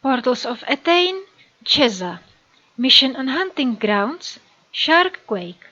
Portals of Etain, Cheza. Mission on hunting grounds, Sharkquake.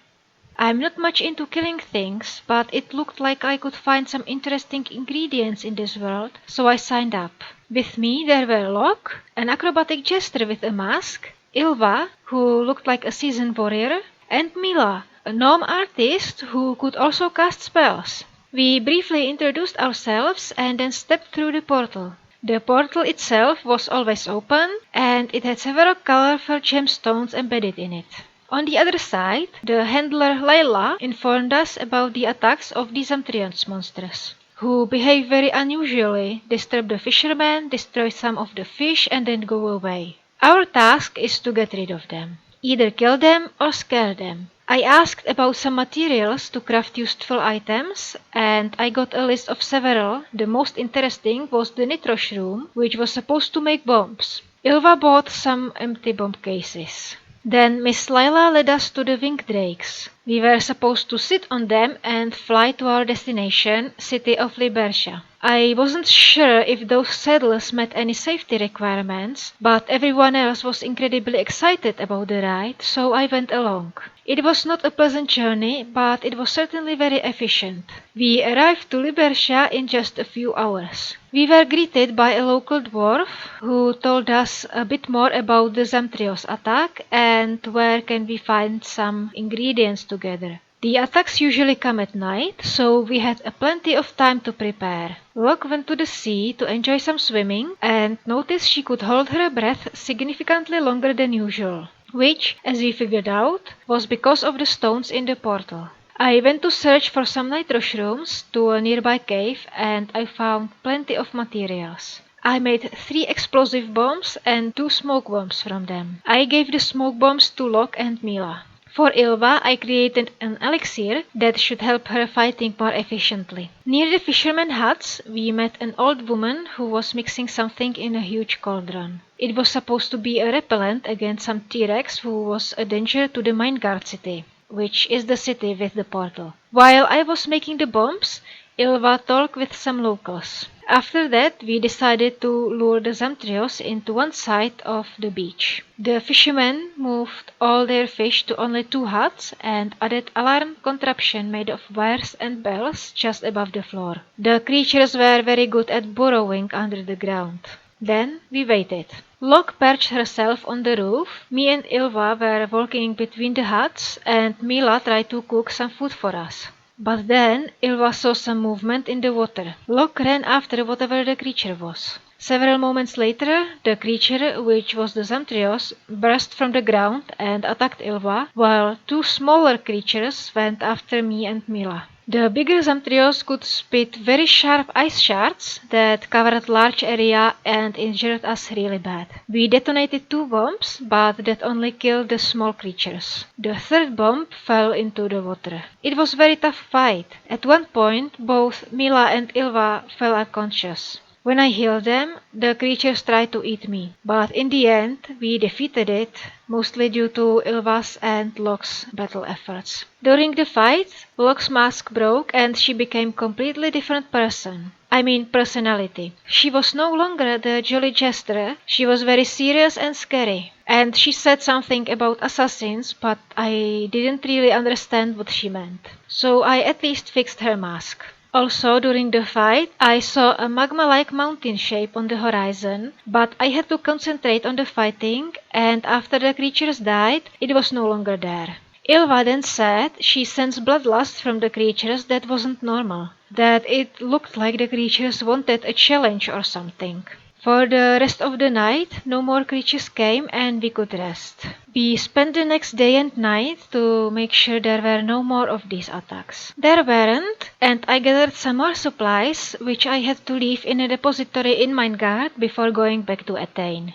I'm not much into killing things, but it looked like I could find some interesting ingredients in this world, so I signed up. With me there were Locke, an acrobatic jester with a mask, Ilva, who looked like a seasoned warrior, and Mila, a gnome artist who could also cast spells. We briefly introduced ourselves and then stepped through the portal. The portal itself was always open, and it had several colorful gemstones embedded in it. On the other side, the handler Layla informed us about the attacks of the Zamtrion's monsters, who behave very unusually, disturb the fishermen, destroy some of the fish, and then go away. Our task is to get rid of them. Either kill them or scare them. I asked about some materials to craft useful items, and I got a list of several. The most interesting was the nitro shroom, which was supposed to make bombs. Ilva bought some empty bomb cases. Then Miss Lila led us to the winged drakes. We were supposed to sit on them and fly to our destination, city of Libercia. I wasn't sure if those saddles met any safety requirements, but everyone else was incredibly excited about the ride, so I went along. It was not a pleasant journey, but it was certainly very efficient. We arrived to Libercia in just a few hours. We were greeted by a local dwarf who told us a bit more about the Zamtrios attack and where can we find some ingredients together. The attacks usually come at night, so we had plenty of time to prepare. Locke went to the sea to enjoy some swimming and noticed she could hold her breath significantly longer than usual, which, as we figured out, was because of the stones in the portal. I went to search for some nitro shrooms to a nearby cave and I found plenty of materials. I made 3 explosive bombs and 2 smoke bombs from them. I gave the smoke bombs to Locke and Mila. For Ilva, I created an elixir that should help her fighting more efficiently. Near the fishermen huts, we met an old woman who was mixing something in a huge cauldron. It was supposed to be a repellent against some T-Rex who was a danger to the Mineguard city, which is the city with the portal. While I was making the bombs, Ilva talked with some locals. After that, we decided to lure the Zamtrios into one side of the beach. The fishermen moved all their fish to only 2 huts and added alarm contraption made of wires and bells just above the floor. The creatures were very good at burrowing under the ground. Then we waited. Locke perched herself on the roof, me and Ilva were walking between the huts, and Mila tried to cook some food for us. But then Ilva saw some movement in the water. Locke ran after whatever the creature was. Several moments later, the creature, which was the Zamtrios, burst from the ground and attacked Ilva, while 2 smaller creatures went after me and Mila. The bigger Zamtrios could spit very sharp ice shards that covered large area and injured us really bad. We detonated 2 bombs, but that only killed the small creatures. The 3rd bomb fell into the water. It was a very tough fight. At one point, both Mila and Ilva fell unconscious. When I healed them, the creatures tried to eat me, but in the end, we defeated it, mostly due to Ilva's and Locke's battle efforts. During the fight, Locke's mask broke and she became a completely different person. I mean personality. She was no longer the jolly jester, she was very serious and scary. And she said something about assassins, but I didn't really understand what she meant. So I at least fixed her mask. Also, during the fight, I saw a magma-like mountain shape on the horizon, but I had to concentrate on the fighting, and after the creatures died, it was no longer there. Ilva then said she sensed bloodlust from the creatures that wasn't normal, that it looked like the creatures wanted a challenge or something. For the rest of the night, no more creatures came and we could rest. We spent the next day and night to make sure there were no more of these attacks. There weren't, and I gathered some more supplies, which I had to leave in a depository in Mineguard before going back to Etain.